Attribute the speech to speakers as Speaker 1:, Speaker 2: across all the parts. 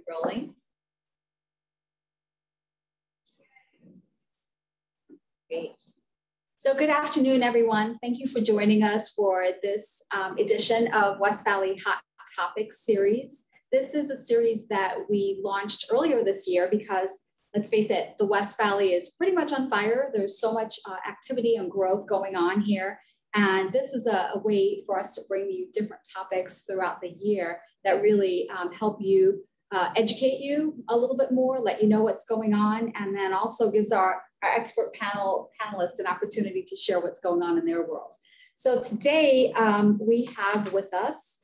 Speaker 1: rolling. Great. So good afternoon, everyone. Thank you for joining us for this edition of West Valley Hot Topics series. This is a series that we launched earlier this year because, let's face it, the West Valley is pretty much on fire. There's so much activity and growth going on here. And this is a way for us to bring you different topics throughout the year that really help you educate you a little bit more, let you know what's going on, and then also gives our expert panelists an opportunity to share what's going on in their worlds. So today we have with us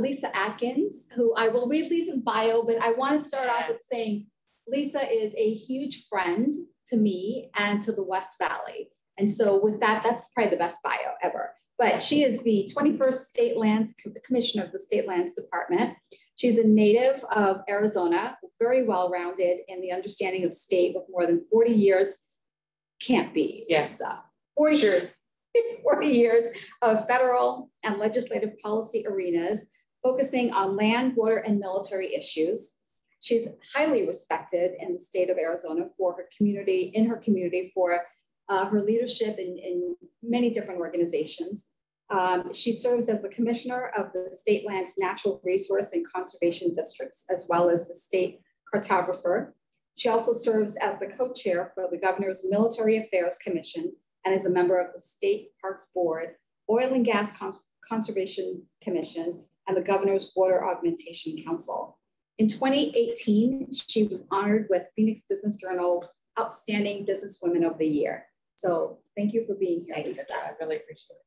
Speaker 1: Lisa Atkins, who I will read Lisa's bio, but I want to start off with saying Lisa is a huge friend to me and to the West Valley. And so with that, that's probably the best bio ever. But she is the 21st State Lands Commissioner of the State Lands Department. She's a native of Arizona, very well-rounded in the understanding of state with more than 40 years. Can't be.
Speaker 2: Yes.
Speaker 1: 40 years of federal and legislative policy arenas, focusing on land, water, and military issues. She's highly respected in the state of Arizona for her community, for her leadership in many different organizations. She serves as the commissioner of the State Lands Natural Resource and Conservation Districts, as well as the state cartographer. She also serves as the co-chair for the Governor's Military Affairs Commission and is a member of the State Parks Board, Oil and Gas Conservation Commission, and the Governor's Water Augmentation Council. In 2018, she was honored with Phoenix Business Journal's Outstanding Businesswoman of the Year. So thank you for being here,
Speaker 2: Thanks,
Speaker 1: Lisa.
Speaker 2: I really appreciate it.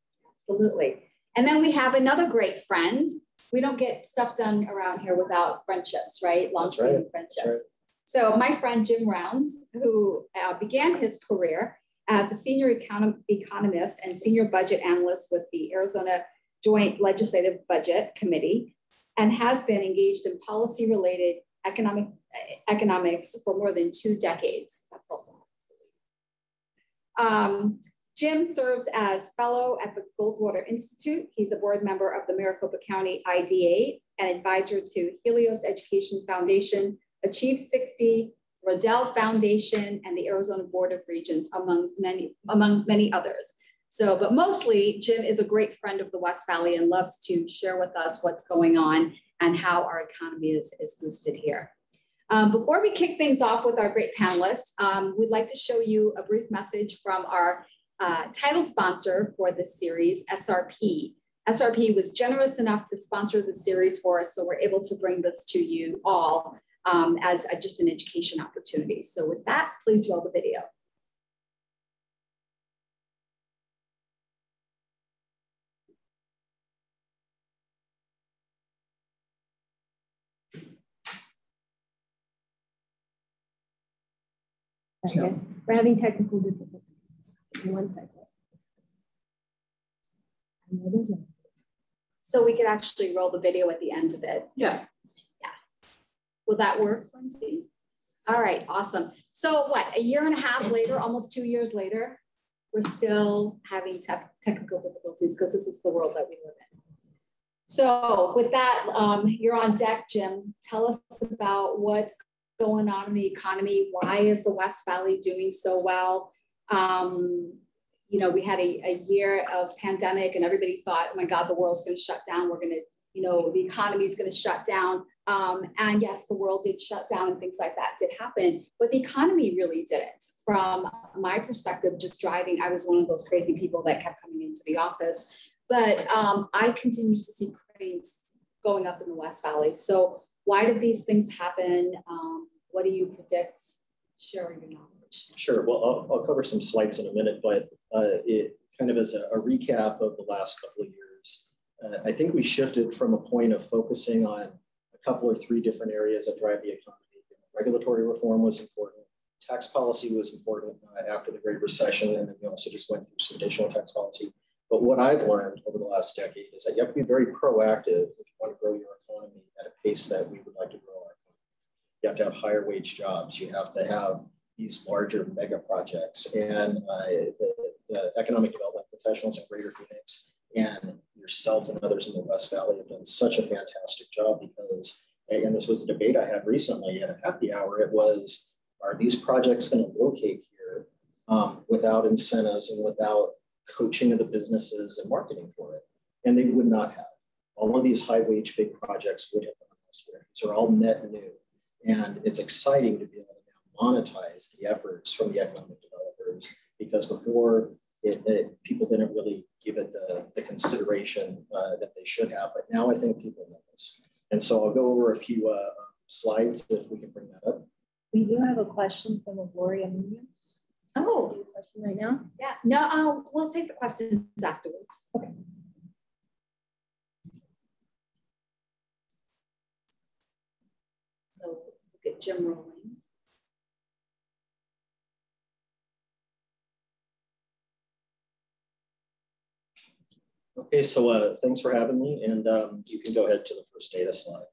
Speaker 1: Absolutely. And then we have another great friend. We don't get stuff done around here without friendships, right? Long-standing friendships. Right. So my friend Jim Rounds, who began his career as a senior economist and senior budget analyst with the Arizona Joint Legislative Budget Committee, and has been engaged in policy-related economics for more than 2 decades. That's also Jim serves as fellow at the Goldwater Institute. He's a board member of the Maricopa County IDA and advisor to Helios Education Foundation, Achieve 60, Rodell Foundation, and the Arizona Board of Regents, among many others. So, but mostly Jim is a great friend of the West Valley and loves to share with us what's going on and how our economy is boosted here. Before we kick things off with our great panelists, we'd like to show you a brief message from our title sponsor for this series, SRP. SRP was generous enough to sponsor the series for us, so we're able to bring this to you all as just an education opportunity. So with that, please roll the video.
Speaker 3: Okay. We're having technical difficulties. 1 second.
Speaker 1: So we could actually roll the video at the end of it.
Speaker 2: Yeah.
Speaker 1: Yeah. Will that work, Lindsay? All right, awesome. So what, a year and a half later, almost 2 years later, we're still having technical difficulties because this is the world that we live in. So with that, you're on deck, Jim. Tell us about what's going on in the economy. Why is the West Valley doing so well? You know, we had a year of pandemic and everybody thought, oh my God, the world's going to shut down. We're going to, you know, the economy is going to shut down. And yes, the world did shut down and things like that did happen, but the economy really didn't. From my perspective, just driving, I was one of those crazy people that kept coming into the office, but I continue to see cranes going up in the West Valley. So why did these things happen? What do you predict? Sharing your knowledge.
Speaker 4: Sure. Well, I'll cover some slides in a minute, but it kind of as a recap of the last couple of years. I think we shifted from a point of focusing on a couple or 3 different areas that drive the economy. Regulatory reform was important. Tax policy was important after the Great Recession, and then we also just went through some additional tax policy. But what I've learned over the last decade is that you have to be very proactive if you want to grow your economy at a pace that we would like to grow our economy. You have to have higher wage jobs. You have to have these larger mega projects. And the economic development professionals in Greater Phoenix and yourself and others in the West Valley have done such a fantastic job because and this was a debate I had recently at a happy hour, it was, are these projects going to locate here without incentives and without coaching of the businesses and marketing for it? And they would not have. All of these high wage big projects would have gone elsewhere. These are all net new. And it's exciting to be able to now monetize the efforts from the economic developers, because before people didn't really give it the consideration that they should have. But now I think people know this. And so I'll go over a few slides if we can bring that up.
Speaker 3: We do have a question from Gloria Munoz.
Speaker 1: Oh,
Speaker 3: Do you have a question right now?
Speaker 1: yeah. No, we'll take the questions afterwards.
Speaker 3: Okay.
Speaker 1: So we'll get Jim rolling.
Speaker 4: Okay, so thanks for having me, and you can go ahead to the first data slide.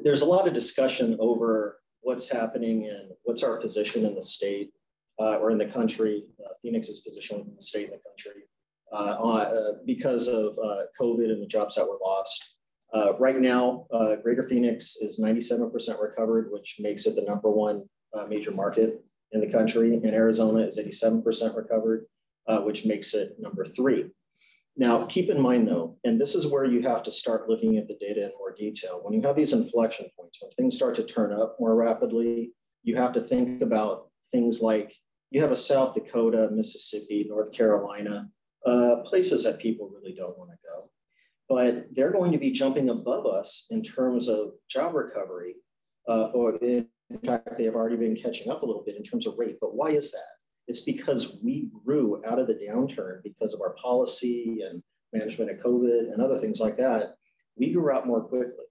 Speaker 4: There's a lot of discussion over what's happening and what's our position in the state or in the country, Phoenix's position within the state and the country because of COVID and the jobs that were lost. Right now, Greater Phoenix is 97% recovered, which makes it the #1 major market in the country, and Arizona is 87% recovered, which makes it #3. Now, keep in mind though, and this is where you have to start looking at the data in more detail. When you have these inflection points, when things start to turn up more rapidly, you have to think about things like you have a South Dakota, Mississippi, North Carolina, places that people really don't want to go. But they're going to be jumping above us in terms of job recovery, or in fact, they have already been catching up a little bit in terms of rate. But why is that? It's because we grew out of the downturn because of our policy and management of COVID and other things like that. We grew out more quickly.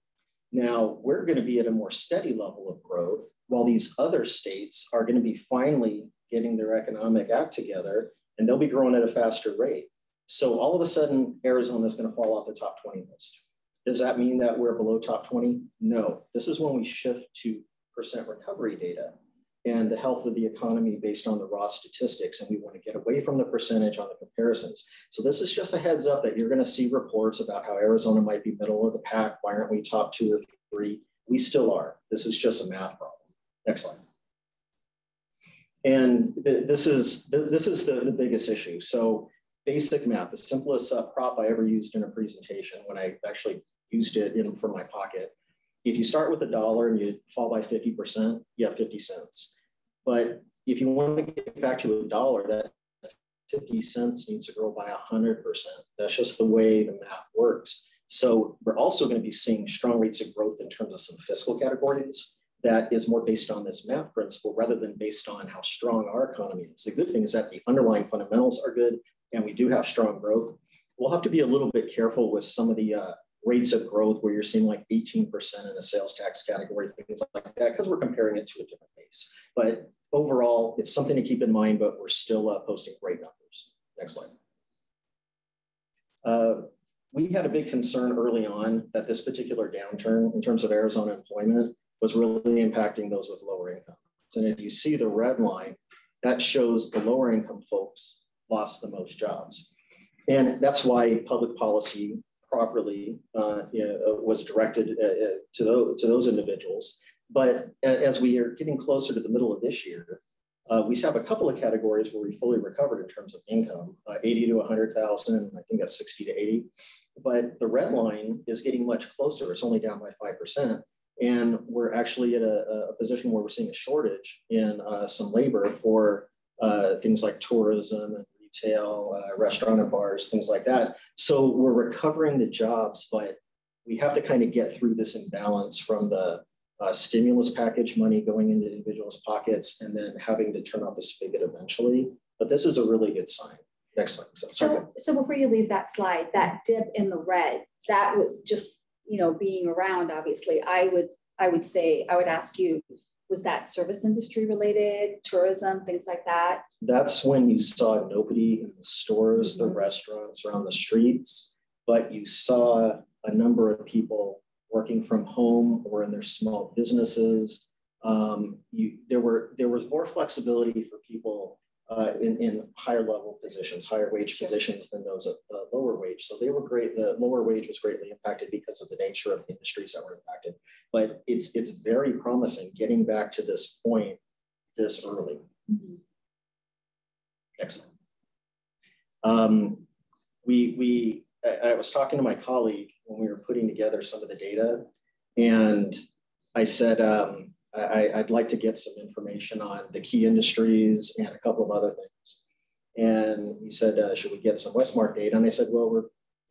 Speaker 4: Now, we're going to be at a more steady level of growth, while these other states are going to be finally getting their economic act together, and they'll be growing at a faster rate. So all of a sudden, Arizona is going to fall off the top 20 list. Does that mean that we're below top 20? No. This is when we shift to percent recovery data and the health of the economy based on the raw statistics. And we want to get away from the percentage on the comparisons. So this is just a heads up that you're going to see reports about how Arizona might be middle of the pack. Why aren't we top 2 or 3? We still are. This is just a math problem. Next slide. And this is the biggest issue. So basic math, the simplest prop I ever used in a presentation when I actually used it from my pocket. If you start with $1 and you fall by 50%, you have 50 cents. But if you want to get back to $1, that 50 cents needs to grow by 100%. That's just the way the math works. So we're also going to be seeing strong rates of growth in terms of some fiscal categories that is more based on this math principle rather than based on how strong our economy is. The good thing is that the underlying fundamentals are good and we do have strong growth. We'll have to be a little bit careful with some of the rates of growth where you're seeing like 18% in a sales tax category, things like that, because we're comparing it to a different base. But overall, it's something to keep in mind, but we're still posting great numbers. Next slide. We had a big concern early on that this particular downturn in terms of Arizona employment was really impacting those with lower income. And if you see the red line, that shows the lower income folks lost the most jobs. And that's why public policy properly was directed to those individuals. But as we are getting closer to the middle of this year, we have a couple of categories where we fully recovered in terms of income, 80 to 100,000, I think that's 60 to 80. But the red line is getting much closer. It's only down by 5%. And we're actually at a position where we're seeing a shortage in some labor for things like tourism and retail, restaurant and bars, things like that. So we're recovering the jobs, but we have to kind of get through this imbalance from the stimulus package money going into individuals' pockets and then having to turn off the spigot eventually. But this is a really good sign. Next slide.
Speaker 1: So before you leave that slide, that dip in the red, that would just, being around, obviously, I would ask you, was that service industry related, tourism, things like that? That's
Speaker 4: when you saw nobody in the stores, the restaurants, or on the streets, but you saw a number of people working from home or in their small businesses. There was more flexibility for people in higher level positions, higher wage positions than those at the lower wage. So they were great. The lower wage was greatly impacted because of the nature of the industries that were impacted. But it's very promising getting back to this point this early. Mm-hmm. Excellent. I was talking to my colleague when we were putting together some of the data, and I said, I'd like to get some information on the key industries and a couple of other things. And he said, should we get some WESTMARC data? And I said, well, we're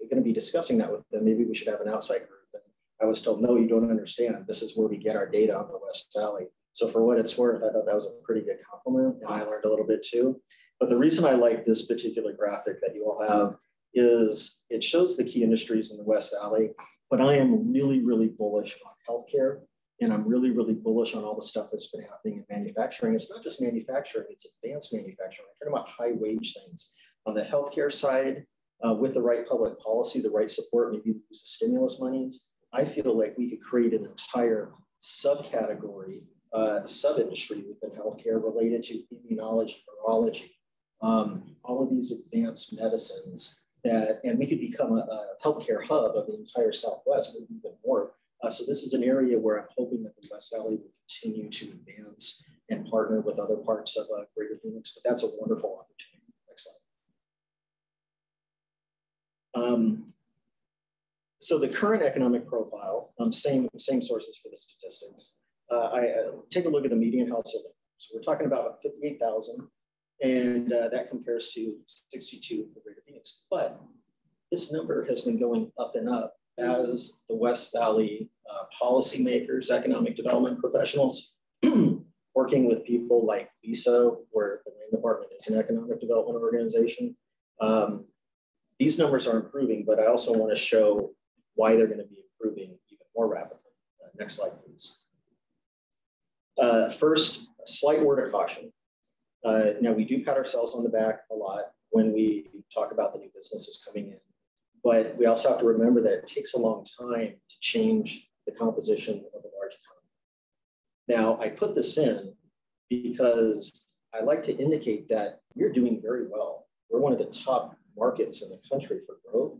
Speaker 4: going to be discussing that with them. Maybe we should have an outside group. And I was told, no, you don't understand. This is where we get our data on the West Valley. So for what it's worth, I thought that was a pretty good compliment, and I learned a little bit too. But the reason I like this particular graphic that you all have is it shows the key industries in the West Valley, but I am really, really bullish on healthcare, and I'm really, really bullish on all the stuff that's been happening in manufacturing. It's not just manufacturing, it's advanced manufacturing. I'm talking about high wage things. On the healthcare side, with the right public policy, the right support, maybe use the stimulus monies, I feel like we could create an entire subcategory, sub-industry within healthcare related to immunology, neurology, all of these advanced medicines and we could become a healthcare hub of the entire Southwest, maybe even more. So this is an area where I'm hoping that the West Valley will continue to advance and partner with other parts of Greater Phoenix, but that's a wonderful opportunity. Next slide. So the current economic profile, same sources for the statistics. I take a look at the median household income. So we're talking about 58,000, and that compares to 62 for Greater Phoenix. But this number has been going up and up as the West Valley policymakers, economic development professionals, working with people like WESA, where the Land Department is an economic development organization. These numbers are improving, but I also want to show why they're going to be improving even more rapidly. Next slide, please. First, a slight word of caution. Now, we do pat ourselves on the back a lot when we talk about the new businesses coming in, but we also have to remember that it takes a long time to change the composition of a large economy. Now, I put this in because I like to indicate that we're doing very well. We're one of the top markets in the country for growth,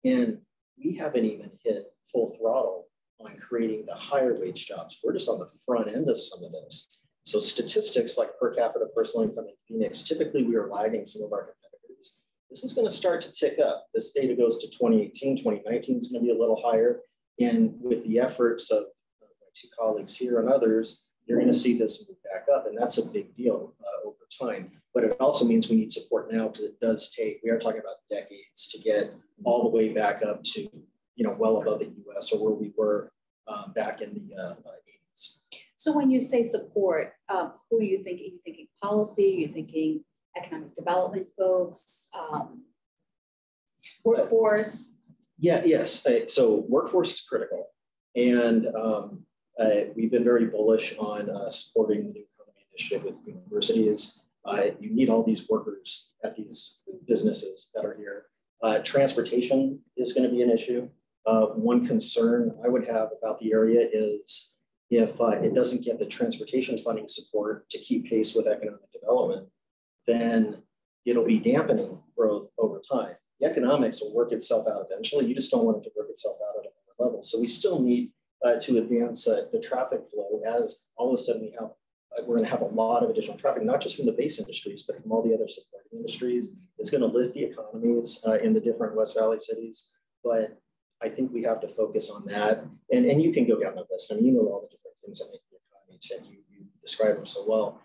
Speaker 4: and we haven't even hit full throttle on creating the higher wage jobs. We're just on the front end of some of this. So statistics like per capita personal income in Phoenix, typically we are lagging some of our competitors. This is going to start to tick up. This data goes to 2018, 2019 is going to be a little higher. And with the efforts of my two colleagues here and others, you're going to see this move back up. And that's a big deal over time. But it also means we need support now, because it does take, we are talking about decades to get all the way back up to, well above the US or where we were back in the 80s.
Speaker 1: So when you say support, who are you thinking? Are you thinking policy? Are you thinking economic development folks? Workforce?
Speaker 4: Yes. So workforce is critical. And we've been very bullish on supporting the New Economy Initiative with universities. You need all these workers at these businesses that are here. Transportation is going to be an issue. One concern I would have about the area is if it doesn't get the transportation funding support to keep pace with economic development, then it'll be dampening growth over time. The economics will work itself out eventually. You just don't want it to work itself out at a lower level. So we still need to advance the traffic flow, as all of a sudden we're going to have a lot of additional traffic, not just from the base industries, but from all the other supporting industries. It's going to lift the economies in the different West Valley cities. But I think we have to focus on that. And you can go down the list. I mean, you know all the different things that make the economy tick. You describe them so well.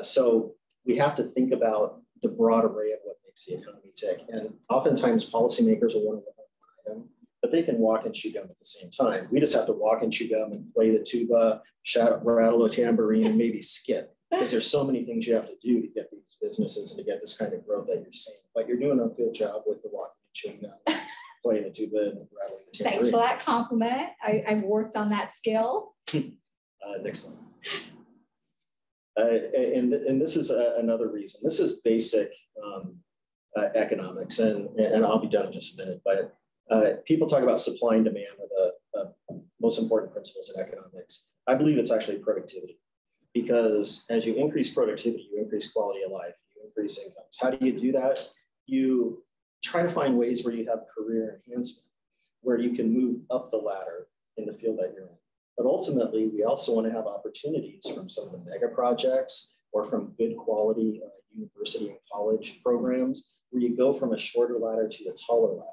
Speaker 4: So we have to think about the broad array of what makes the economy tick. And oftentimes policymakers will want to look at one item, but they can walk and chew gum at the same time. We just have to walk and chew gum and play the tuba, rattle a tambourine, and maybe skip, because there's so many things you have to do to get these businesses and to get this kind of growth that you're seeing. But you're doing a good job with the walking and chewing gum, playing the tuba and rattling the tambourine.
Speaker 1: Thanks for that compliment. I've worked on that skill.
Speaker 4: Next slide. And this is another reason. This is basic economics, and I'll be done in just a minute. But people talk about supply and demand are the most important principles in economics. I believe it's actually productivity, because as you increase productivity, you increase quality of life. You increase incomes. How do you do that? You try to find ways where you have career enhancement, where you can move up the ladder in the field that you're in. But ultimately, we also want to have opportunities from some of the mega projects or from good quality university and college programs where you go from a shorter ladder to a taller ladder.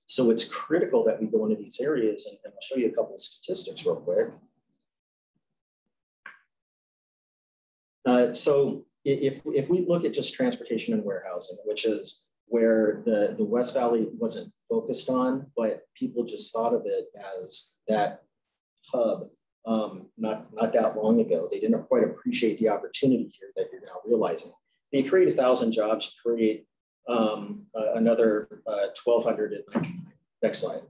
Speaker 4: So it's critical that we go into these areas, and I'll show you a couple of statistics real quick. So if we look at just transportation and warehousing, which is where the West Valley wasn't focused on, but people just thought of it as that hub not that long ago. They didn't quite appreciate the opportunity here that you're now realizing. And you create 1,000 jobs, you create another 1,200 in 1999. Next slide.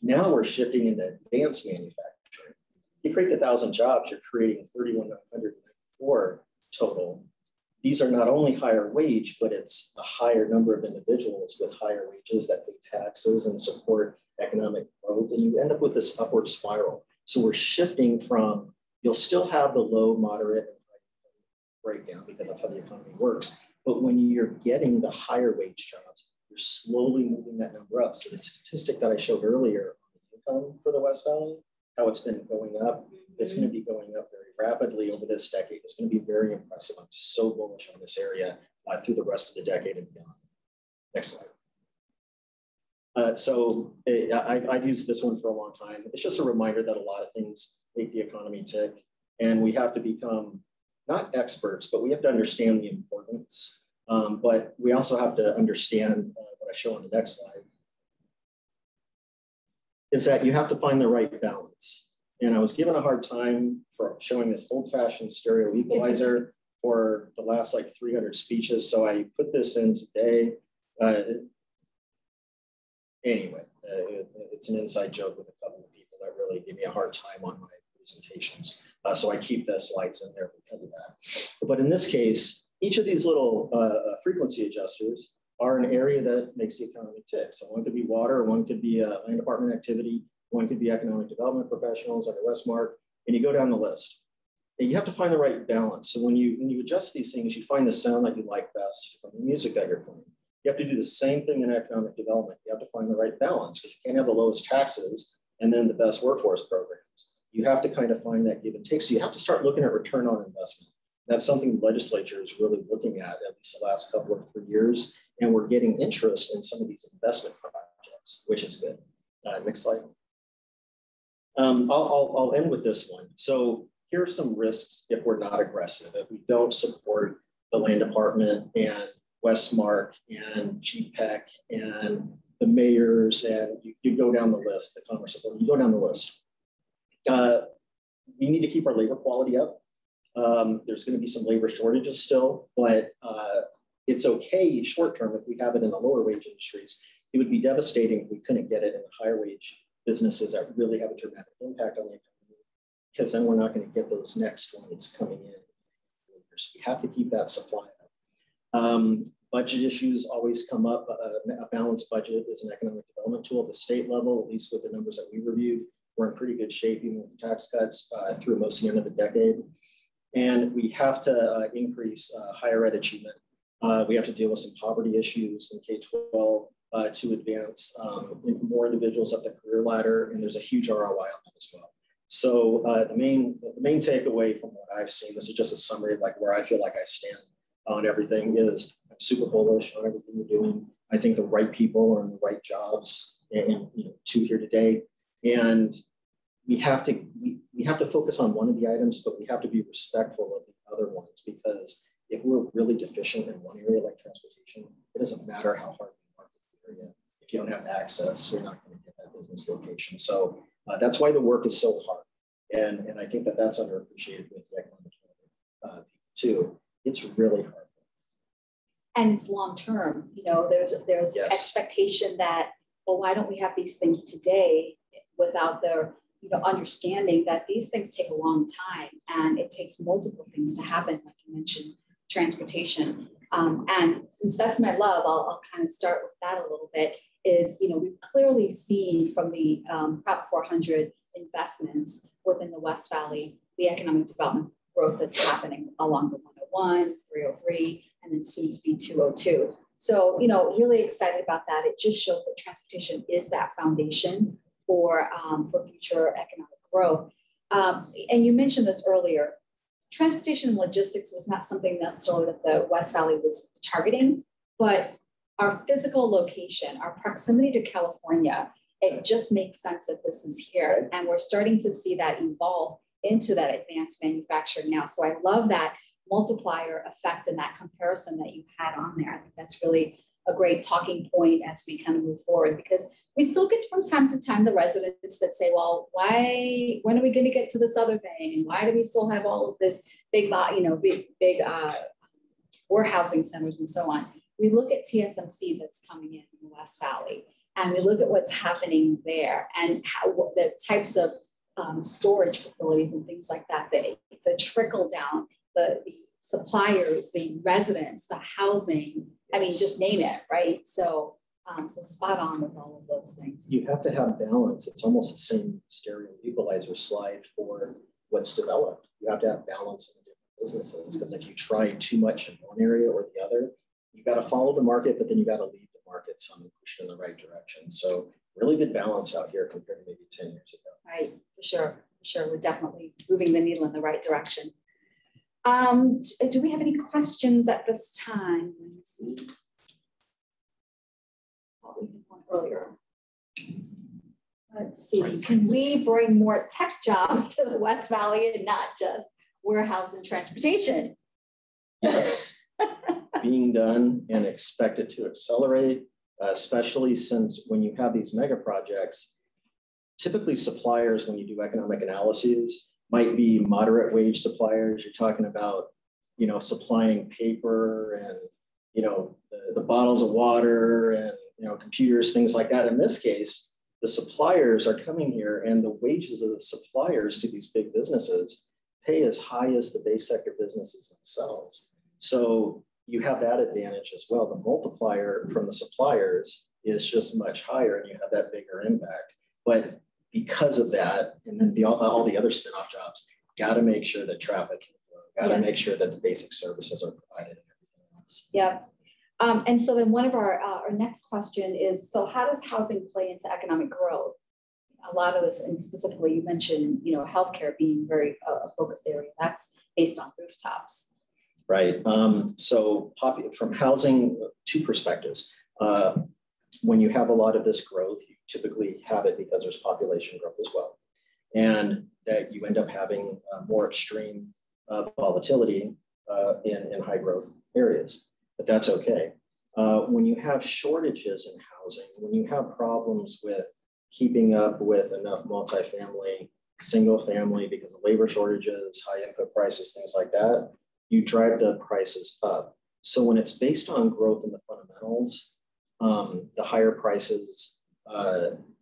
Speaker 4: Now we're shifting into advanced manufacturing. You create the 1,000 jobs, you're creating 3,194 total. These are not only higher wage, but it's a higher number of individuals with higher wages that pay taxes and support economic growth, and you end up with this upward spiral. So we're shifting from, you'll still have the low, moderate, and high breakdown because that's how the economy works. But when you're getting the higher wage jobs, you're slowly moving that number up. So the statistic that I showed earlier on the income for the West Valley, how it's been going up, it's going to be going up very rapidly over this decade. It's going to be very impressive. I'm so bullish on this area through the rest of the decade and beyond. Next slide. I've used this one for a long time. It's just a reminder that a lot of things make the economy tick, and we have to become not experts, but we have to understand the importance. But we also have to understand what I show on the next slide, is that you have to find the right balance. And I was given a hard time for showing this old-fashioned stereo equalizer for the last like 300 speeches. So I put this in today. Anyway, it's an inside joke with a couple of people that really give me a hard time on my presentations. So I keep the slides in there because of that. But in this case, each of these little frequency adjusters are an area that makes the economy tick. So one could be water, one could be land department activity, one could be economic development professionals under WESTMARC, and you go down the list. And you have to find the right balance. So when you adjust these things, you find the sound that you like best from the music that you're playing. You have to do the same thing in economic development. You have to find the right balance because you can't have the lowest taxes and then the best workforce programs. You have to kind of find that give and take. So you have to start looking at return on investment. That's something the legislature is really looking at least the last couple of 3 years. And we're getting interest in some of these investment projects, which is good. Next slide. I'll end with this one. So here are some risks if we're not aggressive, if we don't support the land department and WESTMARC and GPEC and the mayors, and you go down the list, the Commerce Department, you go down the list. We need to keep our labor quality up. There's going to be some labor shortages still, but it's okay short term if we have it in the lower wage industries. It would be devastating if we couldn't get it in the higher wage businesses that really have a dramatic impact on the economy, because then we're not going to get those next ones coming in. We have to keep that supply up. Budget issues always come up. A balanced budget is an economic development tool at the state level, at least with the numbers that we reviewed. We're in pretty good shape, even with the tax cuts through most of the end of the decade. And we have to increase higher ed achievement. We have to deal with some poverty issues in K-12 to advance more individuals up the career ladder. And there's a huge ROI on that as well. So the main takeaway from what I've seen, this is just a summary of like where I feel like I stand on everything, is I'm super bullish on everything we're doing. I think the right people are in the right jobs, and two here today. And we have to focus on one of the items, but we have to be respectful of the other ones, because if we're really deficient in one area like transportation, it doesn't matter how hard we market the area. If you don't have access, you're not going to get that business location. So that's why the work is so hard. And I think that that's underappreciated with the economic development too. It's really hard.
Speaker 1: And it's long term. There's
Speaker 4: yes.
Speaker 1: expectation that, well, why don't we have these things today without their understanding that these things take a long time and it takes multiple things to happen, like you mentioned, transportation. And since that's my love, I'll kind of start with that a little bit. Is we've clearly seen from the Prop 400 investments within the West Valley, the economic development growth that's happening along the 101 301, 303, and then soon to be 202. So, you know, really excited about that. It just shows that transportation is that foundation for future economic growth. And you mentioned this earlier. Transportation and logistics was not something necessarily that the West Valley was targeting, but our physical location, our proximity to California, it just makes sense that this is here. And we're starting to see that evolve into that advanced manufacturing now. So I love that multiplier effect and that comparison that you had on there. I think that's really a great talking point as we kind of move forward, because we still get from time to time the residents that say, well, when are we going to get to this other thing? And why do we still have all of this big warehousing centers and so on? We look at TSMC that's coming in the West Valley, and we look at what's happening there and how the types of storage facilities and things like that, the trickle down, the suppliers, the residents, the housing, I mean, just name it, right? So, so spot on with all of those things.
Speaker 4: You have to have balance. It's almost the same stereo equalizer slide for what's developed. You have to have balance in the different businesses, because if you try too much in one area or the other, you got to follow the market, but then you got to lead the market some and push it in the right direction. So really good balance out here compared to maybe 10 years ago.
Speaker 1: Right, for sure. We're definitely moving the needle in the right direction. Do we have any questions at this time? Let me see. Oh, we had one earlier. Let's see. Can we bring more tech jobs to the West Valley and not just warehouse and transportation?
Speaker 4: Yes, being done and expected to accelerate, especially since when you have these mega projects, typically suppliers, when you do economic analyses, might be moderate wage suppliers. You're talking about, you know, supplying paper and, you know, the bottles of water and, you know, computers, things like that. In this case, the suppliers are coming here, and the wages of the suppliers to these big businesses pay as high as the base sector businesses themselves. So you have that advantage as well. The multiplier from the suppliers is just much higher, and you have that bigger impact. But because of that, and then all the other spin-off jobs, got to make sure that traffic can flow, got to make sure that the basic services are provided and everything else.
Speaker 1: Yeah. And so then one of our next question is, so how does housing play into economic growth? A lot of this, and specifically you mentioned, you know, healthcare being very a focused area. That's based on rooftops.
Speaker 4: Right. So from housing, two perspectives. When you have a lot of this growth, you typically have it because there's population growth as well. And that you end up having more extreme volatility in high growth areas, but that's okay. When you have shortages in housing, when you have problems with keeping up with enough multifamily, single family because of labor shortages, high input prices, things like that, you drive the prices up. So when it's based on growth in the fundamentals, the higher prices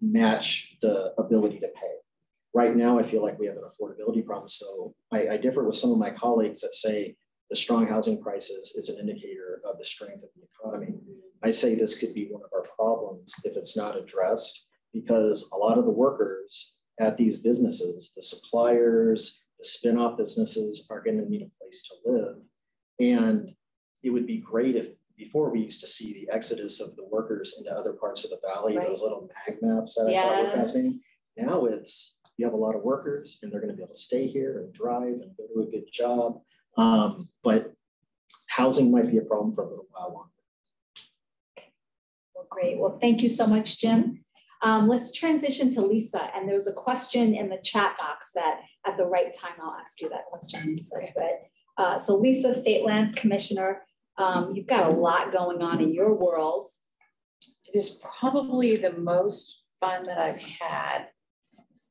Speaker 4: match the ability to pay. Right now, I feel like we have an affordability problem. So I differ with some of my colleagues that say the strong housing prices is an indicator of the strength of the economy. I say this could be one of our problems if it's not addressed, because a lot of the workers at these businesses, the suppliers, the spin-off businesses are going to need a place to live. And it would be great if, before we used to see the exodus of the workers into other parts of the valley, right, those little mag maps that I thought were fascinating. Now it's, you have a lot of workers and they're going to be able to stay here and drive and go to a good job. But housing might be a problem for a little while longer.
Speaker 1: Well, great. Well, thank you so much, Jim. Let's transition to Lisa. And there's a question in the chat box that at the right time, I'll ask you that question, Lisa. But so Lisa, State Lands Commissioner, you've got a lot going on in your world.
Speaker 2: It is probably the most fun that I've had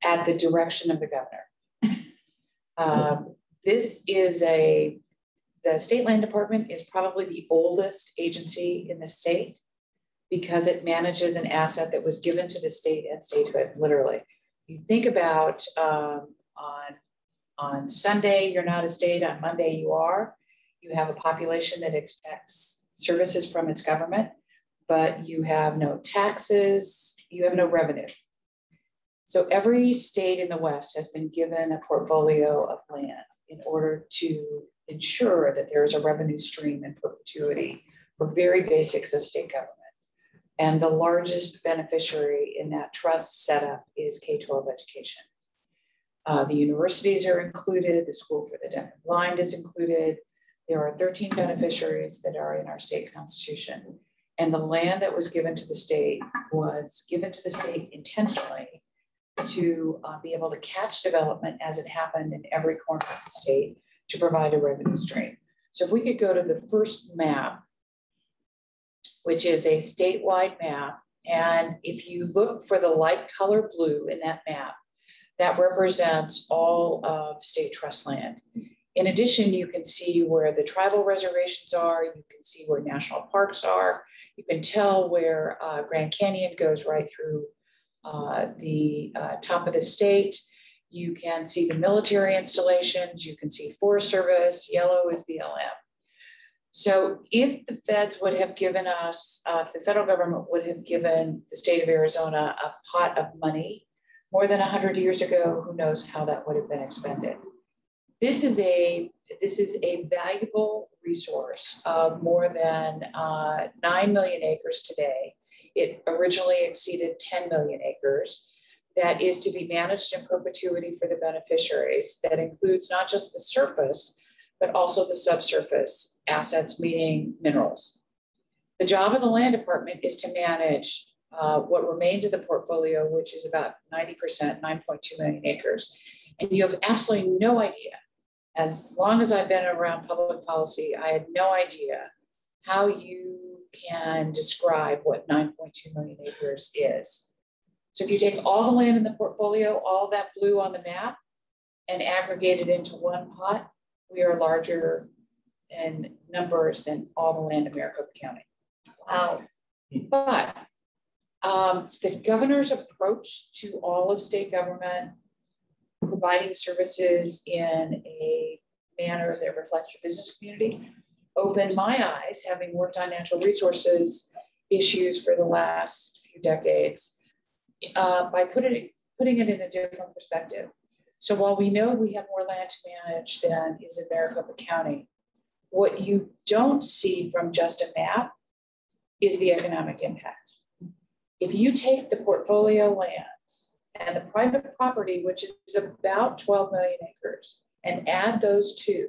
Speaker 2: at the direction of the governor. This is the State Land Department is probably the oldest agency in the state because it manages an asset that was given to the state at statehood, literally. You think about on Sunday, you're not a state, on Monday you are. You have a population that expects services from its government, but you have no taxes, you have no revenue. So every state in the West has been given a portfolio of land in order to ensure that there is a revenue stream in perpetuity for very basics of state government. And the largest beneficiary in that trust setup is K-12 education. The universities are included, the School for the Deaf and Blind is included. There are 13 beneficiaries that are in our state constitution. And the land that was given to the state was given to the state intentionally to be able to catch development as it happened in every corner of the state to provide a revenue stream. So if we could go to the first map, which is a statewide map, and if you look for the light color blue in that map, that represents all of state trust land. In addition, you can see where the tribal reservations are, you can see where national parks are, you can tell where Grand Canyon goes right through the top of the state. You can see the military installations, you can see Forest Service, yellow is BLM. So if the feds would have given us, if the federal government would have given the state of Arizona a pot of money more than 100 years ago, who knows how that would have been expended. This is a valuable resource of more than 9 million acres today. It originally exceeded 10 million acres. That is to be managed in perpetuity for the beneficiaries. That includes not just the surface, but also the subsurface assets, meaning minerals. The job of the land department is to manage what remains of the portfolio, which is about 90%, 9.2 million acres. And you have absolutely no idea. As long as I've been around public policy, I had no idea how you can describe what 9.2 million acres is. So if you take all the land in the portfolio, all that blue on the map, and aggregate it into one pot, we are larger in numbers than all the land in Maricopa County. Wow. But the governor's approach to all of state government, providing services in a manner that reflects the business community, opened my eyes, having worked on natural resources issues for the last few decades, by putting it in a different perspective. So while we know we have more land to manage than is in Maricopa County, what you don't see from just a map is the economic impact. If you take the portfolio lands and the private property, which is about 12 million acres, and add those two,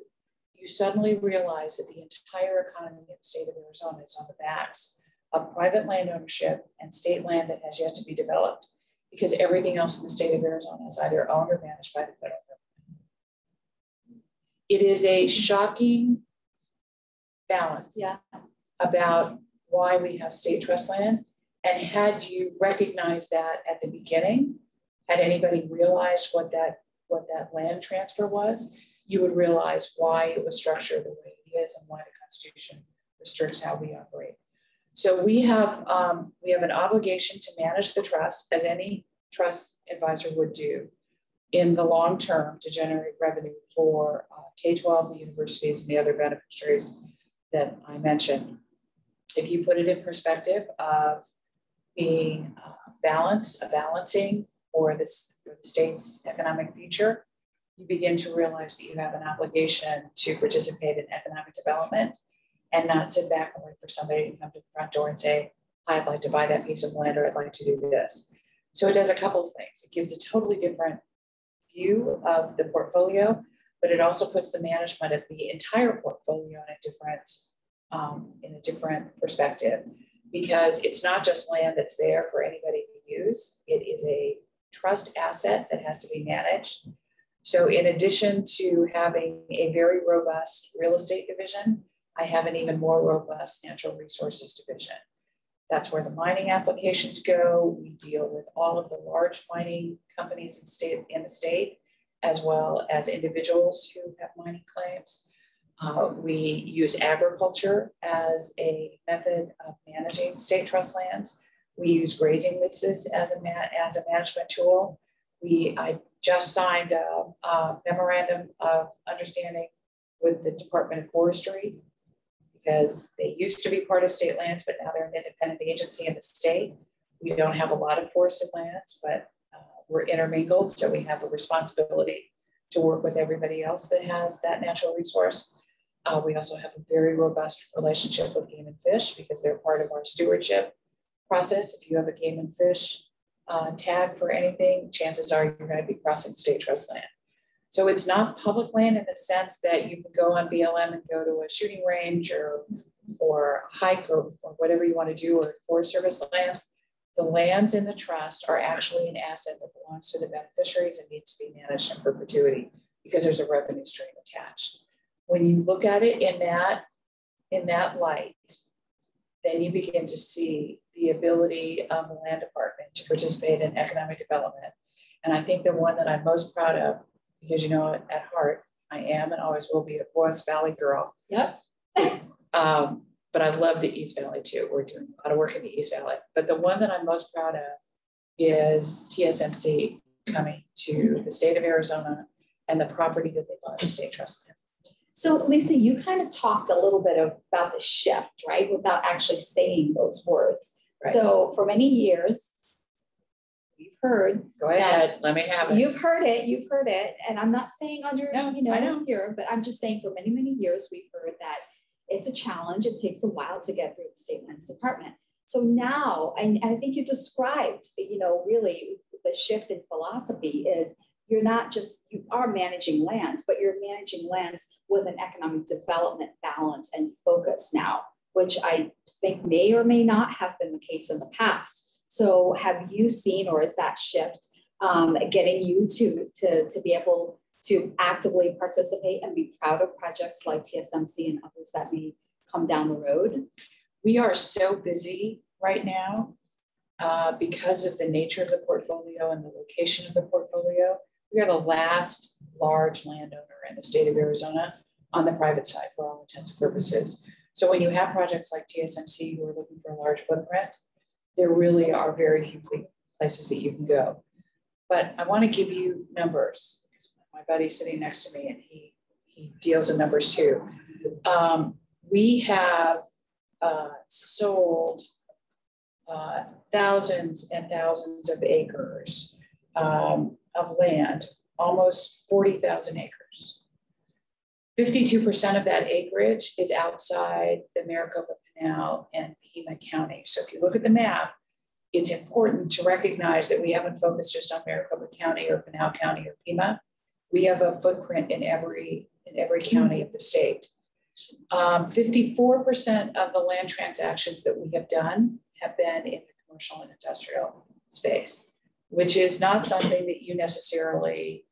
Speaker 2: you suddenly realize that the entire economy of the state of Arizona is on the backs of private land ownership and state land that has yet to be developed, because everything else in the state of Arizona is either owned or managed by the federal government. It is a shocking balance about why we have state trust land. And had you recognized that at the beginning, had anybody realized what that land transfer was, you would realize why it was structured the way it is and why the Constitution restricts how we operate. So we have an obligation to manage the trust, as any trust advisor would do, in the long term to generate revenue for K-12, the universities, and the other beneficiaries that I mentioned. If you put it in perspective of being balancing for the state's economic future, you begin to realize that you have an obligation to participate in economic development and not sit back and wait for somebody to come to the front door and say, I'd like to buy that piece of land, or I'd like to do this. So it does a couple of things. It gives a totally different view of the portfolio, but it also puts the management of the entire portfolio in a different perspective, because it's not just land that's there for anybody to use. It is a trust asset that has to be managed. So in addition to having a very robust real estate division, I have an even more robust natural resources division. That's where the mining applications go. We deal with all of the large mining companies in the state, as well as individuals who have mining claims. We use agriculture as a method of managing state trust lands. We use grazing leases as a management tool. I just signed a memorandum of understanding with the Department of Forestry, because they used to be part of state lands, but now they're an independent agency in the state. We don't have a lot of forested lands, but we're intermingled, so we have a responsibility to work with everybody else that has that natural resource. We also have a very robust relationship with Game and Fish because they're part of our stewardship process. If you have a Game and Fish tag for anything, chances are you're going to be crossing state trust land. So it's not public land in the sense that you can go on BLM and go to a shooting range or hike or whatever you want to do, or Forest Service lands. The lands in the trust are actually an asset that belongs to the beneficiaries and needs to be managed in perpetuity because there's a revenue stream attached. When you look at it in that light, then you begin to see the ability of the land department to participate in economic development. And I think the one that I'm most proud of, because at heart, I am and always will be a West Valley girl.
Speaker 1: Yep.
Speaker 2: But I love the East Valley too. We're doing a lot of work in the East Valley. But the one that I'm most proud of is TSMC coming to the state of Arizona and the property that they bought the state trust land.
Speaker 1: So Lisa, you kind of talked a little bit about the shift, right? Without actually saying those words. Right. So for many years, we've heard.
Speaker 2: Go ahead, let me have it.
Speaker 1: You've heard it. And I'm not saying under,
Speaker 2: I know.
Speaker 1: here, but I'm just saying for many, many years, we've heard that it's a challenge. It takes a while to get through the state lands department. So now, and I think you described, really the shift in philosophy is you are managing land, but you're managing lands with an economic development balance and focus now, which I think may or may not have been the case in the past. So have you seen, or is that shift getting you to be able to actively participate and be proud of projects like TSMC and others that may come down the road?
Speaker 2: We are so busy right now because of the nature of the portfolio and the location of the portfolio. We are the last large landowner in the state of Arizona on the private side for all intents and purposes. So when you have projects like TSMC who are looking for a large footprint, there really are very few places that you can go. But I want to give you numbers. My buddy's sitting next to me and he deals in numbers too. We have sold thousands and thousands of acres of land, almost 40,000 acres. 52% of that acreage is outside the Maricopa Canal and Pima County. So if you look at the map, it's important to recognize that we haven't focused just on Maricopa County or Pinal County or Pima. We have a footprint in every county of the state. 54% of the land transactions that we have done have been in the commercial and industrial space, which is not something that you necessarily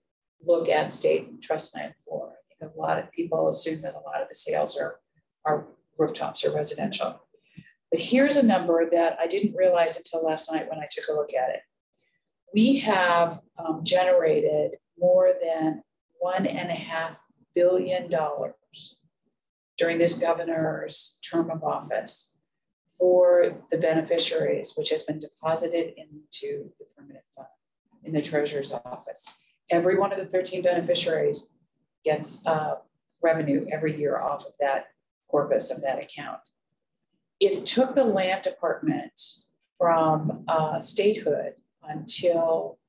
Speaker 2: look at state trust land for. I think a lot of people assume that a lot of the sales are rooftops or residential. But here's a number that I didn't realize until last night when I took a look at it. We have generated more than $1.5 billion during this governor's term of office for the beneficiaries, which has been deposited into the permanent fund in the treasurer's office. Every one of the 13 beneficiaries gets revenue every year off of that corpus of that account. It took the land department from statehood until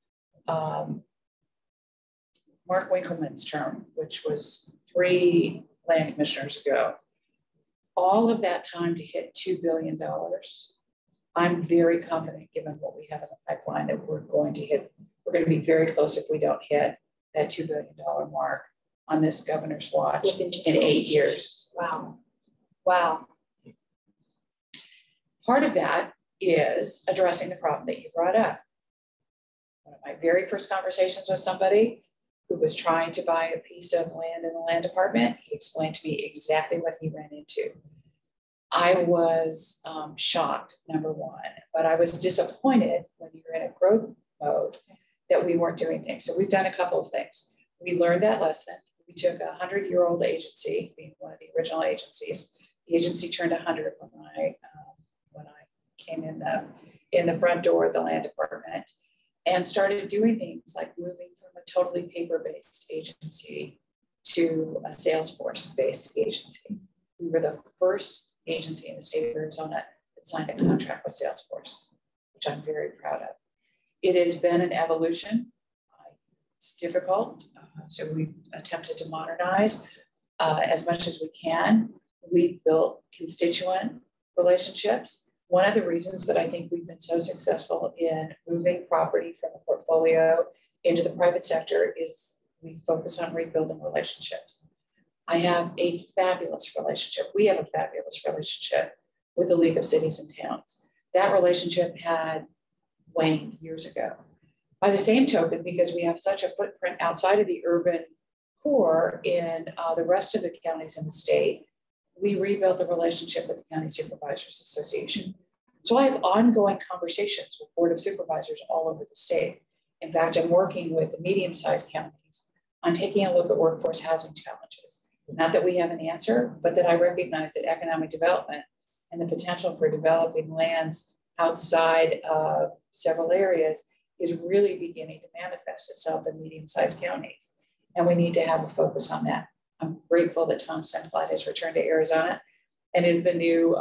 Speaker 2: Mark Winkleman's term, which was 3 land commissioners ago, all of that time to hit $2 billion. I'm very confident, given what we have in the pipeline, that we're going to be very close if we don't hit that $2 billion mark on this governor's watch in 8 years.
Speaker 1: Wow. Wow.
Speaker 2: Part of that is addressing the problem that you brought up. One of my very first conversations with somebody who was trying to buy a piece of land in the land department, he explained to me exactly what he ran into. I was shocked, number one, but I was disappointed when you're in a growth mode that we weren't doing things. So we've done a couple of things. We learned that lesson. We took a 100-year-old agency, being one of the original agencies. The agency turned 100 when I came in the front door of the land department, and started doing things like moving from a totally paper-based agency to a Salesforce-based agency. We were the first agency in the state of Arizona that signed a contract with Salesforce, which I'm very proud of. It has been an evolution. It's difficult, so we attempted to modernize. as much as we can. We've built constituent relationships. One of the reasons that I think we've been so successful in moving property from the portfolio into the private sector is we focus on rebuilding relationships. I have a fabulous relationship. We have a fabulous relationship with the League of Cities and Towns. That relationship had waned years ago. By the same token, because we have such a footprint outside of the urban core in the rest of the counties in the state, we rebuilt the relationship with the County Supervisors Association. So I have ongoing conversations with Board of Supervisors all over the state. In fact, I'm working with the medium-sized counties on taking a look at workforce housing challenges. Not that we have an answer, but that I recognize that economic development and the potential for developing lands outside of several areas is really beginning to manifest itself in medium-sized counties. And we need to have a focus on that. I'm grateful that Tom Senflat has returned to Arizona and is the new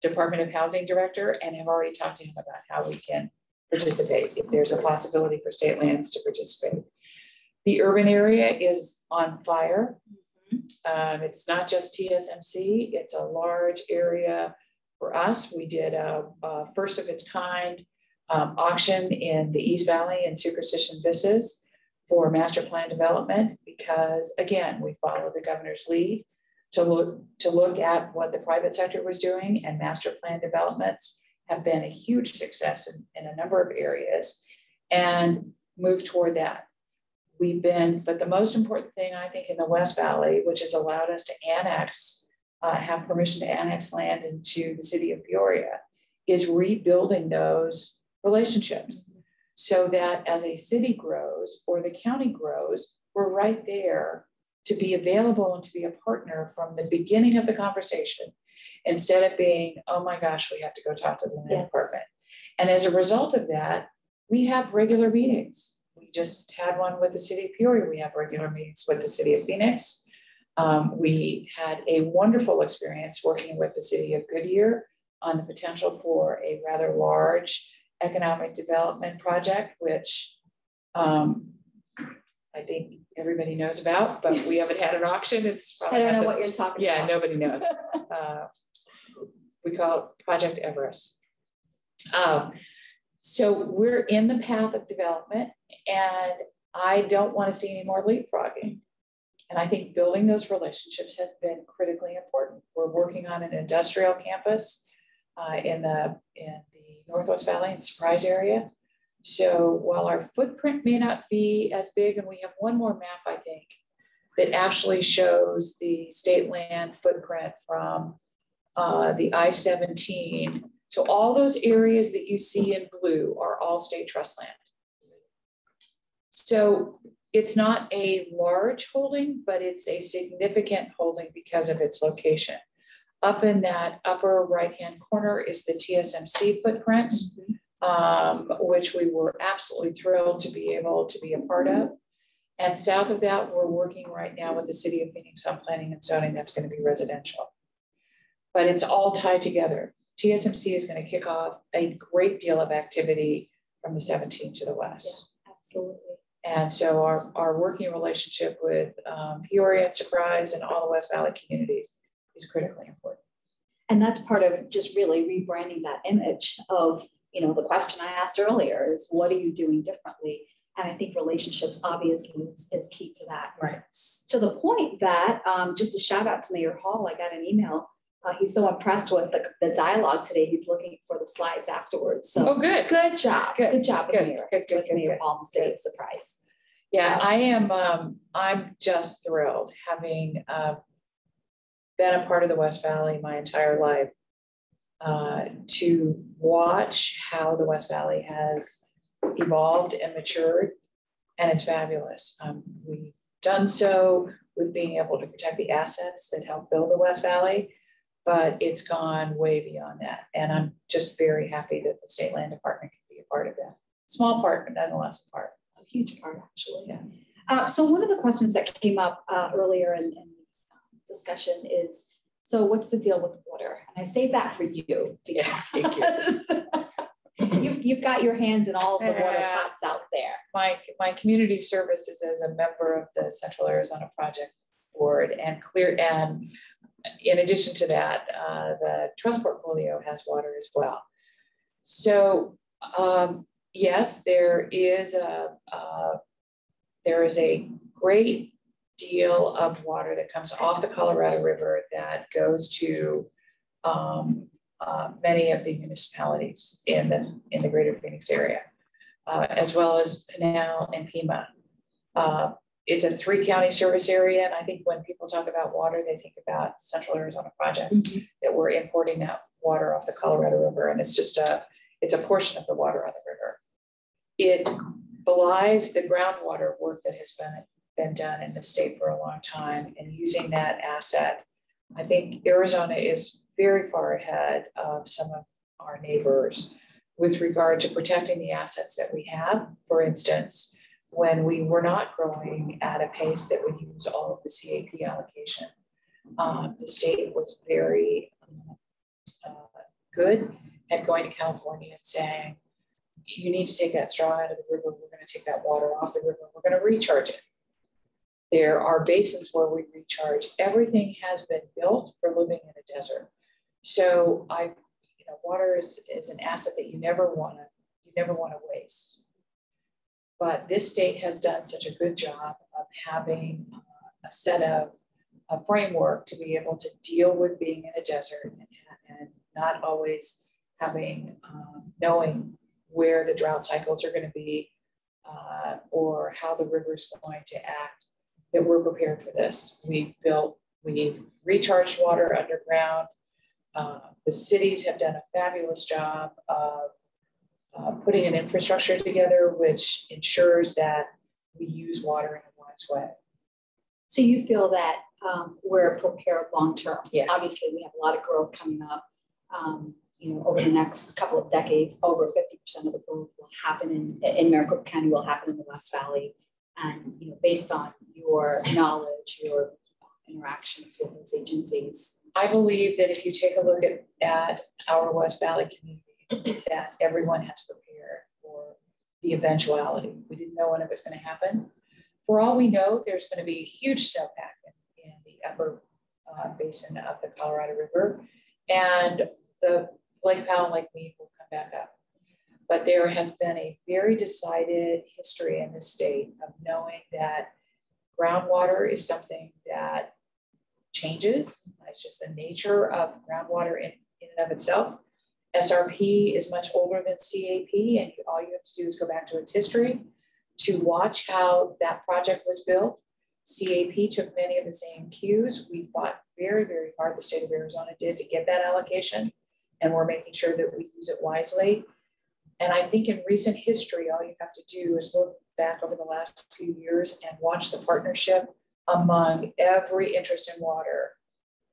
Speaker 2: Department of Housing Director, and have already talked to him about how we can participate if there's a possibility for state lands to participate. The urban area is on fire. It's not just TSMC, it's a large area for us. We did a first of its kind auction in the East Valley and Superstition Vistas for master plan development, because again, we follow the governor's lead to look at what the private sector was doing, and master plan developments have been a huge success in a number of areas, and move toward that. But the most important thing I think in the West Valley, which has allowed us to annex, have permission to annex land into the city of Peoria, is rebuilding those relationships so that as a city grows or the county grows, we're right there to be available and to be a partner from the beginning of the conversation, instead of being, oh my gosh, we have to go talk to the land department. And as a result of that, we have regular meetings. We just had one with the city of Peoria. We have regular meetings with the city of Phoenix. We had a wonderful experience working with the city of Goodyear on the potential for a rather large economic development project, which I think everybody knows about, but we haven't had an auction. It's probably
Speaker 1: I don't know what you're talking about.
Speaker 2: Yeah, nobody knows. We call it Project Everest. So we're in the path of development, and I don't want to see any more leapfrogging. And I think building those relationships has been critically important. We're working on an industrial campus in the Northwest Valley and Surprise area. So while our footprint may not be as big, and we have one more map, I think, that actually shows the state land footprint from the I-17. So all those areas that you see in blue are all state trust land. So it's not a large holding, but it's a significant holding because of its location. Up in that upper right-hand corner is the TSMC footprint, which we were absolutely thrilled to be able to be a part of. And south of that, we're working right now with the city of Phoenix on planning and zoning that's going to be residential. But it's all tied together. TSMC is going to kick off a great deal of activity from the 17 to the west.
Speaker 1: Yeah, absolutely.
Speaker 2: And so our working relationship with Peoria and Surprise and all the West Valley communities is critically important.
Speaker 1: And that's part of just really rebranding that image of, you know, the question I asked earlier is, what are you doing differently? And I think relationships obviously is key to that.
Speaker 2: Right.
Speaker 1: To the point that just a shout out to Mayor Hall, I got an email. He's so impressed with the dialogue today. He's looking for the slides afterwards. So
Speaker 2: good
Speaker 1: job. Good job, Mayor. Good, Mayor Hall in the city of Surprise.
Speaker 2: Yeah, I am. I'm just thrilled having been a part of the West Valley my entire life to watch how the West Valley has evolved and matured, and it's fabulous. We've done so with being able to protect the assets that help build the West Valley, but it's gone way beyond that. And I'm just very happy that the State Land Department can be a part of that. Small part, but nonetheless a part.
Speaker 1: A huge part, actually. Yeah. So one of the questions that came up earlier in discussion is, so what's the deal with water? And I saved that for you.
Speaker 2: Thank you.
Speaker 1: You've got your hands in all of the water pots out there.
Speaker 2: My community services as a member of the Central Arizona Project board, and in addition to that, the trust portfolio has water as well. So yes, there is a great deal of water that comes off the Colorado River that goes to many of the municipalities in the greater Phoenix area, as well as Pinal and Pima. It's a 3-county service area, and I think when people talk about water, they think about Central Arizona Project, that we're importing that water off the Colorado River, and it's a portion of the water on the river. It belies the groundwater work that has been done in the state for a long time, and using that asset, I think Arizona is very far ahead of some of our neighbors with regard to protecting the assets that we have. For instance, when we were not growing at a pace that would use all of the CAP allocation, the state was very good at going to California and saying, you need to take that straw out of the river, we're going to take that water off the river, we're going to recharge it. There are basins where we recharge. Everything has been built for living in a desert. So water is an asset that you never want to waste. But this state has done such a good job of having a set of a framework to be able to deal with being in a desert and not always knowing where the drought cycles are going to be or how the river is going to act, that we're prepared for this. We've recharged water underground. The cities have done a fabulous job of putting an infrastructure together which ensures that we use water in a wise way.
Speaker 1: So you feel that we're prepared long-term?
Speaker 2: Yes.
Speaker 1: Obviously, we have a lot of growth coming up. Over the next couple of decades, over 50% of the growth will happen in Maricopa County, will happen in the West Valley. And based on your knowledge, your interactions with those agencies,
Speaker 2: I believe that if you take a look at our West Valley communities, that everyone has prepared for the eventuality. We didn't know when it was going to happen. For all we know, there's going to be a huge snowpack in the upper basin of the Colorado River, and the Lake Powell and Lake Mead will come back up. But there has been a very decided history in this state of knowing that groundwater is something that changes. It's just the nature of groundwater in and of itself. SRP is much older than CAP, and all you have to do is go back to its history to watch how that project was built. CAP took many of the same cues. We fought very, very hard, the state of Arizona did, to get that allocation, and we're making sure that we use it wisely. And I think in recent history, all you have to do is look back over the last few years and watch the partnership among every interest in water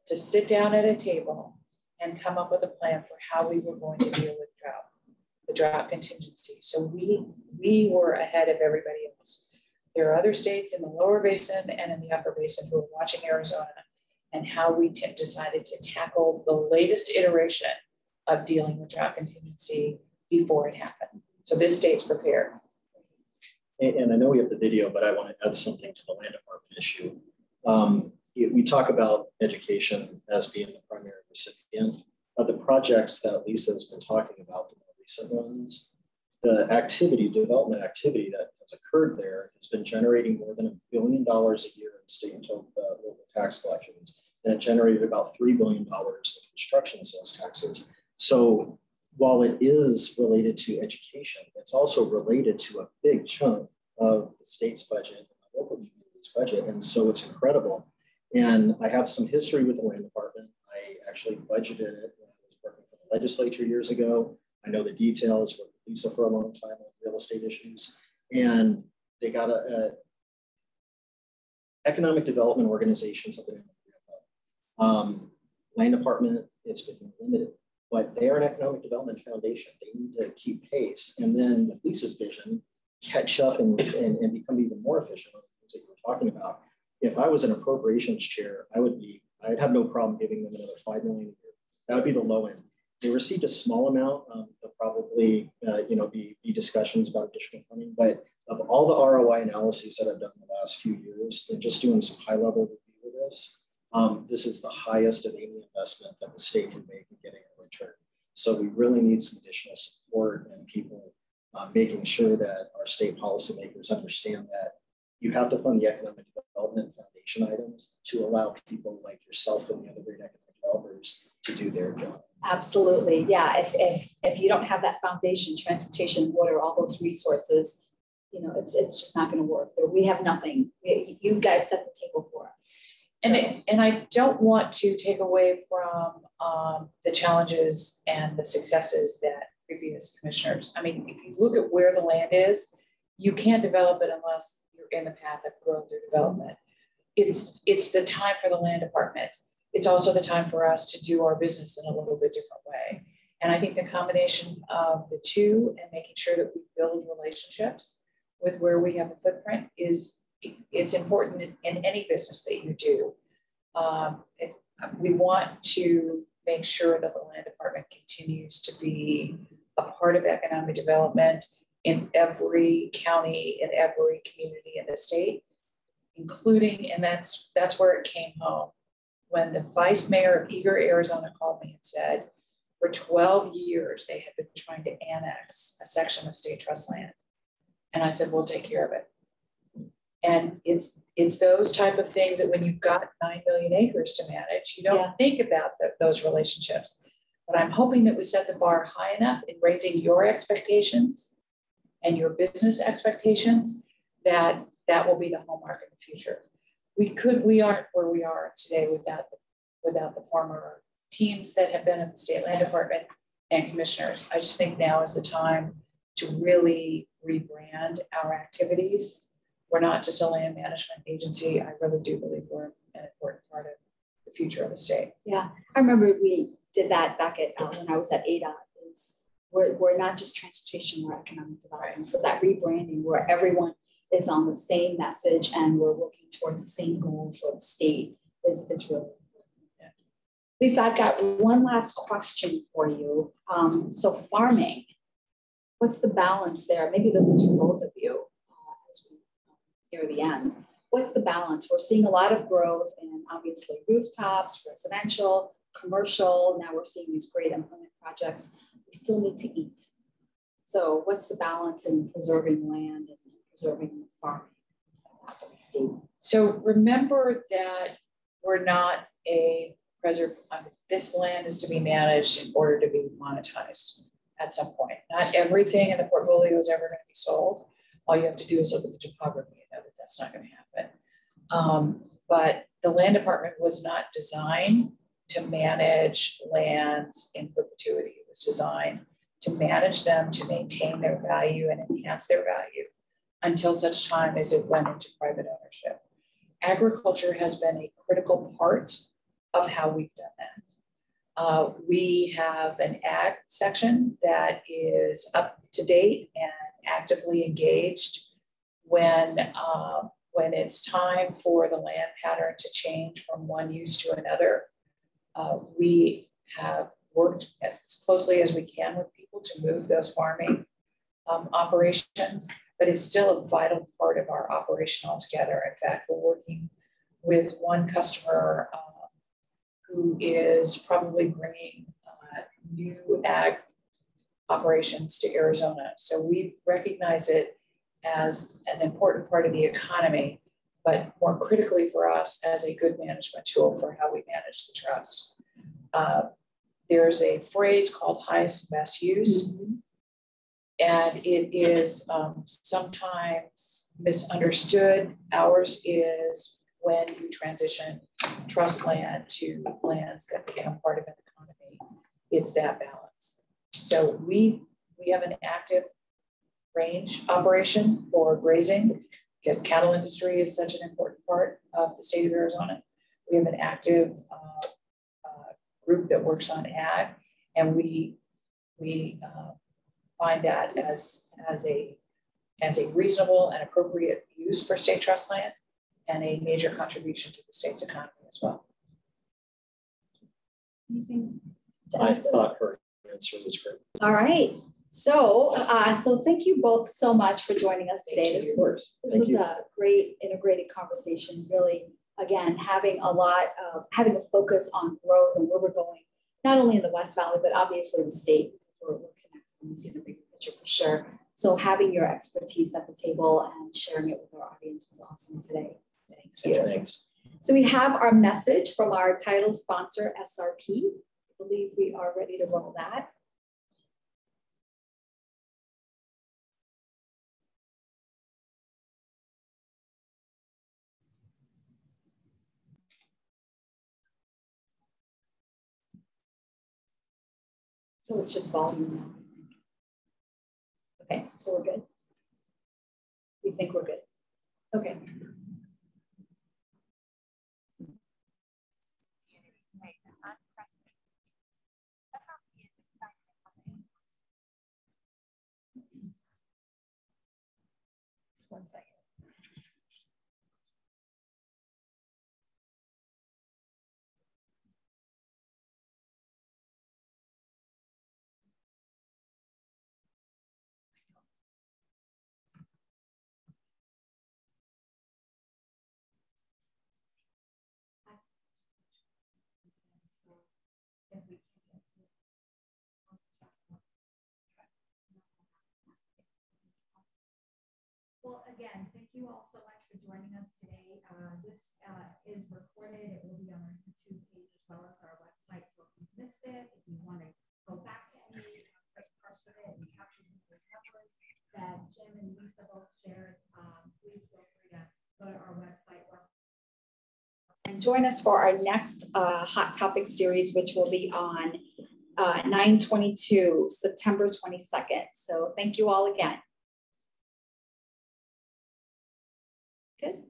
Speaker 2: to sit down at a table and come up with a plan for how we were going to deal with the drought contingency. So we were ahead of everybody else. There are other states in the lower basin and in the upper basin who are watching Arizona and how we decided to tackle the latest iteration of dealing with drought contingency before it happened. So this state's prepared.
Speaker 4: And I know we have the video, but I want to add something to the land department issue. We talk about education as being the primary recipient of the projects that Lisa has been talking about, the more recent ones. The development activity that has occurred there has been generating more than $1 billion a year in state and local tax collections. And it generated about $3 billion in construction sales taxes. So while it is related to education, it's also related to a big chunk of the state's budget and the local community's budget. And so it's incredible. And I have some history with the land department. I actually budgeted it when I was working for the legislature years ago. I know the details, worked with Lisa for a long time on real estate issues. And they got economic development organizations have been in the land department, it's been limited. But they are an economic development foundation. They need to keep pace. And then with Lisa's vision, catch up and become even more efficient on the things that you were talking about. If I was an appropriations chair, I'd have no problem giving them another $5 million a year. That would be the low end. They received a small amount. There'll probably be discussions about additional funding. But of all the ROI analyses that I've done in the last few years, and just doing some high level review of this. This is the highest of any investment that the state can make in getting a return. So we really need some additional support and people making sure that our state policymakers understand that you have to fund the economic development foundation items to allow people like yourself and the other great economic developers to do their job.
Speaker 1: Absolutely, yeah. If you don't have that foundation, transportation, water, all those resources, you know, it's just not going to work. We have nothing. You guys set the table for us. So.
Speaker 2: And I don't want to take away from the challenges and the successes that previous commissioners. I mean, if you look at where the land is, you can't develop it unless you're in the path of growth or development. It's the time for the land department. It's also the time for us to do our business in a little bit different way. And I think the combination of the two and making sure that we build relationships with where we have a footprint it's important in any business that you do. We want to make sure that the land department continues to be a part of economic development in every county, in every community in the state, including, and that's where it came home. When the vice mayor of Eager, Arizona called me and said, for 12 years, they had been trying to annex a section of state trust land. And I said, we'll take care of it. And it's those type of things that when you've got 9 million acres to manage, you don't think about those relationships. But I'm hoping that we set the bar high enough in raising your expectations and your business expectations that will be the hallmark in the future. We aren't where we are today without the former teams that have been at the state land department and commissioners. I just think now is the time to really rebrand our activities. We're not just a land management agency. I really do believe we're an important part of the future of the state.
Speaker 1: Yeah, I remember we did that back at when I was at ADOT. We're not just transportation, we're economic development. So that rebranding where everyone is on the same message and we're working towards the same goal for the state is really important. Yeah. Lisa, I've got one last question for you. So farming, what's the balance there? Maybe this is for both of you as we near the end. What's the balance? We're seeing a lot of growth in obviously rooftops, residential, commercial. Now we're seeing these great employment projects. We still need to eat. So what's the balance in preserving land and preserving farming?
Speaker 2: So remember that we're not this land is to be managed in order to be monetized at some point. Not everything in the portfolio is ever going to be sold. All you have to do is look at the topography and know that that's not going to happen. But the land department was not designed to manage lands in perpetuity. It was designed to manage them, to maintain their value and enhance their value until such time as it went into private ownership. Agriculture has been a critical part of how we've done that. We have an ag section that is up to date and actively engaged when it's time for the land pattern to change from one use to another. We have worked as closely as we can with people to move those farming operations, but it's still a vital part of our operation altogether. In fact, we're working with one customer who is probably bringing new ag operations to Arizona. So we recognize it as an important part of the economy, but more critically for us as a good management tool for how we manage the trust. There's a phrase called highest and best use. Mm-hmm. And it is sometimes misunderstood. Ours is when you transition trust land to lands that become part of an economy. It's that balance. So we have an active range operation for grazing because cattle industry is such an important part of the state of Arizona. We have an active group that works on ag, and we find that as a reasonable and appropriate use for state trust land and a major contribution to the state's economy as well.
Speaker 1: Anything
Speaker 4: I thought her answer was great.
Speaker 1: All right. So thank you both so much for joining us today. This was a great integrated conversation, really again, having a focus on growth and where we're going, not only in the West Valley, but obviously the state, because we're connected and we see the bigger picture for sure. So having your expertise at the table and sharing it with our audience was awesome today. Thanks.
Speaker 4: Thanks.
Speaker 1: So we have our message from our title sponsor, SRP. I believe we are ready to roll that. So it's just volume now, I think. Okay, so we're good. We think we're good. Okay. Just 1 second. Well, again, thank you all so much for joining us today. This is recorded. It will be on our YouTube page as well as our website. So if you missed it, if you want to go back to any parts of it and capture some of the numbers that Jim and Lisa both shared, please feel free to go to our website and join us for our next Hot Topic series, which will be on 9/22, September 22nd. So thank you all again. Good.